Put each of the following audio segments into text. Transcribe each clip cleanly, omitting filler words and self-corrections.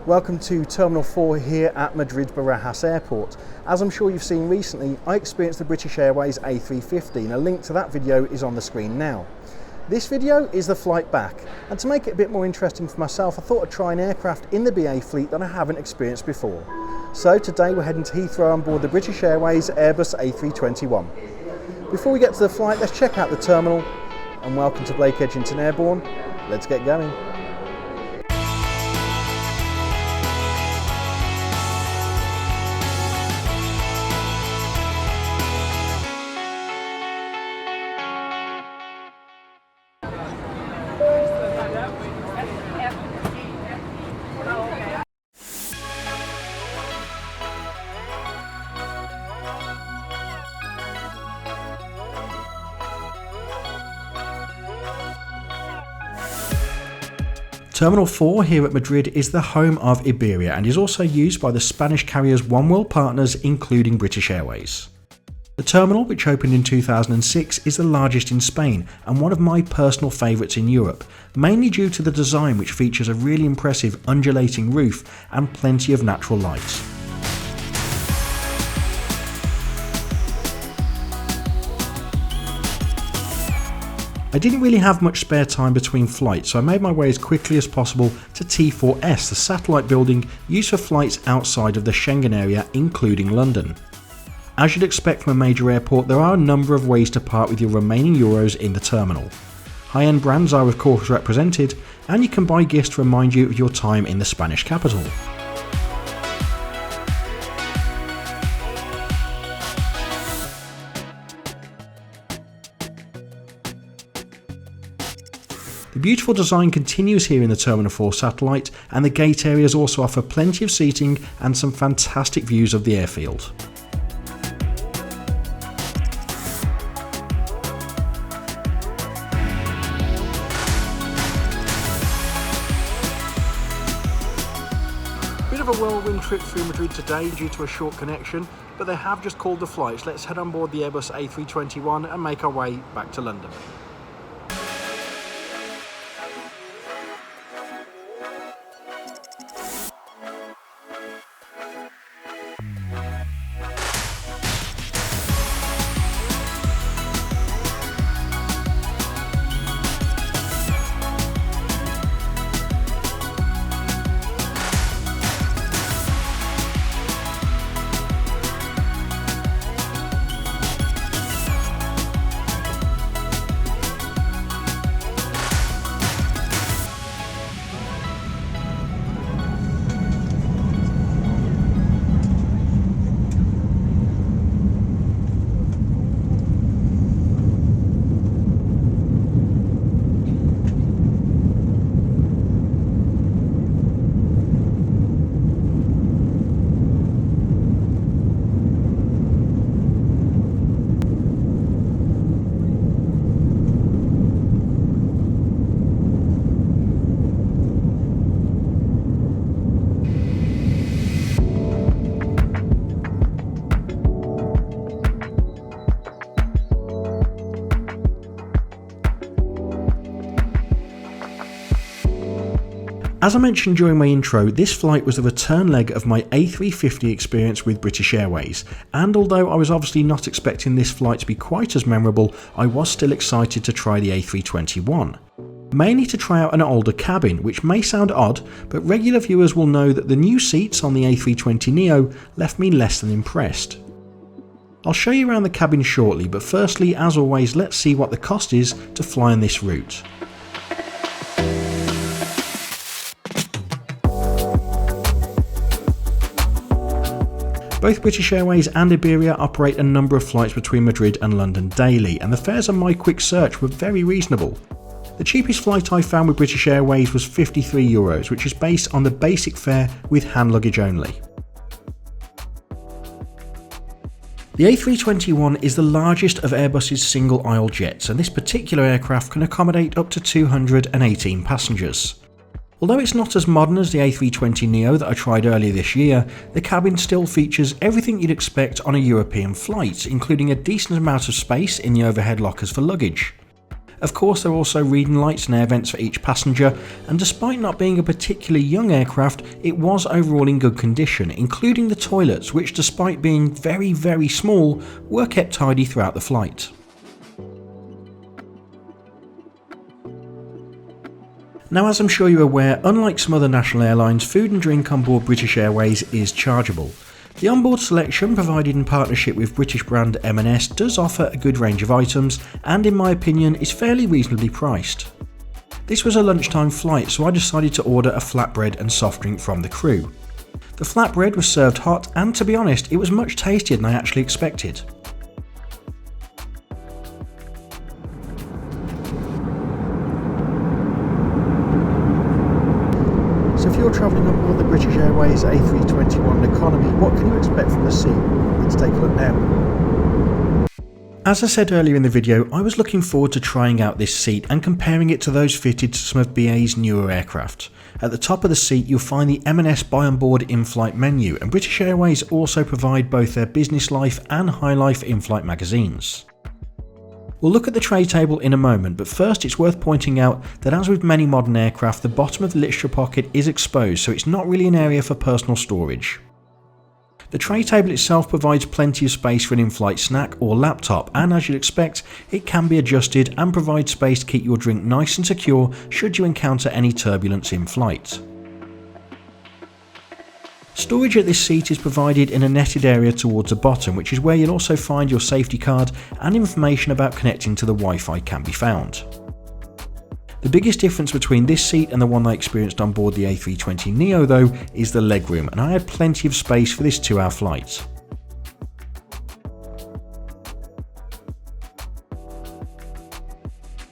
Welcome to Terminal 4 here at Madrid Barajas Airport. As I'm sure you've seen recently, I experienced the British Airways A350 and a link to that video is on the screen now. This video is the flight back, and to make it a bit more interesting for myself, I thought I'd try an aircraft in the BA fleet that I haven't experienced before. So today we're heading to Heathrow on board the British Airways Airbus A321. Before we get to the flight, let's check out the terminal, and welcome to Edgington Airborne. Let's get going. Terminal 4 here at Madrid is the home of Iberia and is also used by the Spanish carriers Oneworld partners including British Airways. The terminal, which opened in 2006, is the largest in Spain and one of my personal favourites in Europe, mainly due to the design which features a really impressive undulating roof and plenty of natural light. I didn't really have much spare time between flights, so I made my way as quickly as possible to T4S, the satellite building used for flights outside of the Schengen area, including London. As you'd expect from a major airport, there are a number of ways to part with your remaining euros in the terminal. High-end brands are of course represented, and you can buy gifts to remind you of your time in the Spanish capital. The beautiful design continues here in the Terminal 4 satellite, and the gate areas also offer plenty of seating and some fantastic views of the airfield. Bit of a whirlwind trip through Madrid today due to a short connection, but they have just called the flights. Let's head on board the Airbus A321 and make our way back to London. As I mentioned during my intro, this flight was the return leg of my A350 experience with British Airways, and although I was obviously not expecting this flight to be quite as memorable, I was still excited to try the A321. Mainly to try out an older cabin, which may sound odd, but regular viewers will know that the new seats on the A320NEO left me less than impressed. I'll show you around the cabin shortly, but firstly, as always, let's see what the cost is to fly on this route. Both British Airways and Iberia operate a number of flights between Madrid and London daily, and the fares on my quick search were very reasonable. The cheapest flight I found with British Airways was €53, which is based on the basic fare with hand luggage only. The A321 is the largest of Airbus's single-aisle jets, and this particular aircraft can accommodate up to 218 passengers. Although it's not as modern as the A320NEO that I tried earlier this year, the cabin still features everything you'd expect on a European flight, including a decent amount of space in the overhead lockers for luggage. Of course, there are also reading lights and air vents for each passenger, and despite not being a particularly young aircraft, it was overall in good condition, including the toilets, which despite being very small, were kept tidy throughout the flight. Now, as I'm sure you're aware, unlike some other national airlines, food and drink on board British Airways is chargeable. The onboard selection, provided in partnership with British brand M&S, does offer a good range of items and, in my opinion, is fairly reasonably priced. This was a lunchtime flight, so I decided to order a flatbread and soft drink from the crew. The flatbread was served hot and, to be honest, it was much tastier than I actually expected. So if you're travelling on board the British Airways A321 Economy, what can you expect from the seat? Let's take a look now. As I said earlier in the video, I was looking forward to trying out this seat and comparing it to those fitted to some of BA's newer aircraft. At the top of the seat you'll find the M&S Buy On Board in-flight menu, and British Airways also provide both their Business Life and High Life in-flight magazines. We'll look at the tray table in a moment, but first it's worth pointing out that as with many modern aircraft, the bottom of the literature pocket is exposed, so it's not really an area for personal storage. The tray table itself provides plenty of space for an in-flight snack or laptop, and as you'd expect, it can be adjusted and provides space to keep your drink nice and secure should you encounter any turbulence in flight. Storage at this seat is provided in a netted area towards the bottom, which is where you'll also find your safety card and information about connecting to the Wi-Fi can be found. The biggest difference between this seat and the one I experienced on board the A320NEO though is the legroom, and I had plenty of space for this 2-hour flight.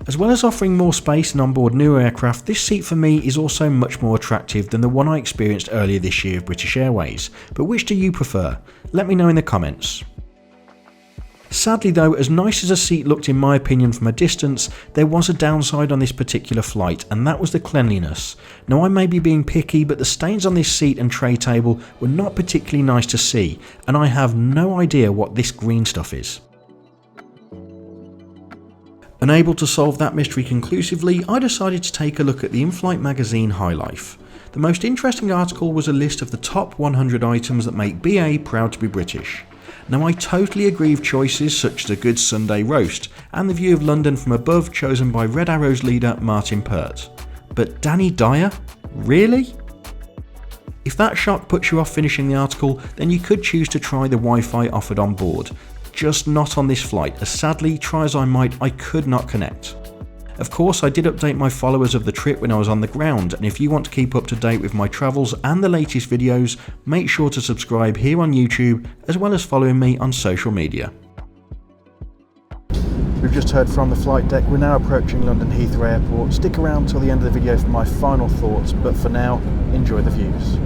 As well as offering more space than onboard newer aircraft, this seat for me is also much more attractive than the one I experienced earlier this year of British Airways, but which do you prefer? Let me know in the comments. Sadly though, as nice as a seat looked in my opinion from a distance, there was a downside on this particular flight, and that was the cleanliness. Now I may be being picky, but the stains on this seat and tray table were not particularly nice to see, and I have no idea what this green stuff is. Unable to solve that mystery conclusively, I decided to take a look at the in-flight magazine High Life. The most interesting article was a list of the top 100 items that make BA proud to be British. Now I totally agree with choices such as a good Sunday roast and the view of London from above chosen by Red Arrow's leader Martin Pert. But Danny Dyer? Really? If that shock puts you off finishing the article, then you could choose to try the Wi-Fi offered on board. Just not on this flight, as sadly, try as I might, I could not connect. Of course, I did update my followers of the trip when I was on the ground, and if you want to keep up to date with my travels and the latest videos, make sure to subscribe here on YouTube, as well as following me on social media. We've just heard from the flight deck. We're now approaching London Heathrow Airport. Stick around till the end of the video for my final thoughts, but for now, enjoy the views.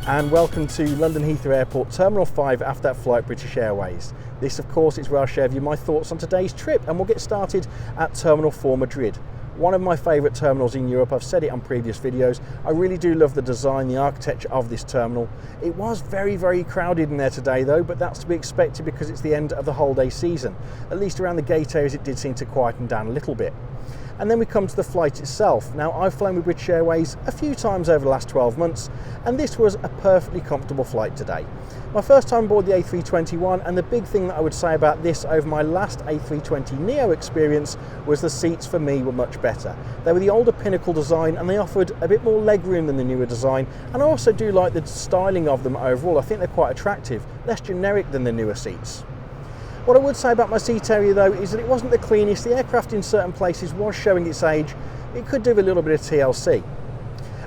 And welcome to London Heathrow Airport, Terminal 5 after that flight British Airways. This of course is where I'll share with you my thoughts on today's trip, and we'll get started at Terminal 4 Madrid. one of my favourite terminals in Europe. I've said it on previous videos. I really do love the design, the architecture of this terminal. It was very, very crowded in there today though, but that's to be expected because it's the end of the holiday season. At least around the gate areas it did seem to quieten down a little bit. And then we come to the flight itself. Now, I've flown with British Airways a few times over the last 12 months, and this was a perfectly comfortable flight today. My first time aboard the A321, and the big thing that I would say about this over my last A320NEO experience was the seats for me were much better. They were the older Pinnacle design, and they offered a bit more legroom than the newer design, and I also do like the styling of them overall. I think they're quite attractive, less generic than the newer seats. What I would say about my seat area though is that it wasn't the cleanest. The aircraft in certain places was showing its age. It could do with a little bit of TLC.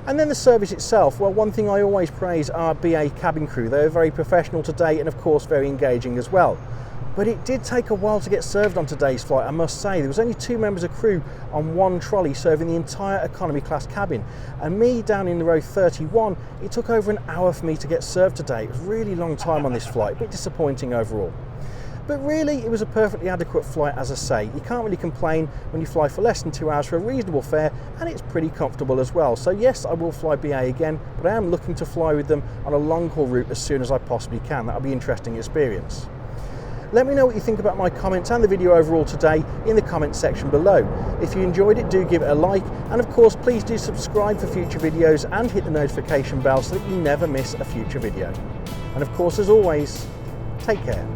And then the service itself, well, one thing I always praise are BA cabin crew. They were very professional today and of course very engaging as well. But it did take a while to get served on today's flight, I must say. There was only 2 members of crew on one trolley serving the entire economy class cabin. And me down in the row 31, it took over an hour for me to get served today. It was a really long time on this flight, a bit disappointing overall. But really, it was a perfectly adequate flight, as I say. You can't really complain when you fly for less than 2 hours for a reasonable fare, and it's pretty comfortable as well. So yes, I will fly BA again, but I am looking to fly with them on a long-haul route as soon as I possibly can. That'll be an interesting experience. Let me know what you think about my comments and the video overall today in the comments section below. If you enjoyed it, do give it a like, and of course, please do subscribe for future videos and hit the notification bell so that you never miss a future video. And of course, as always, take care.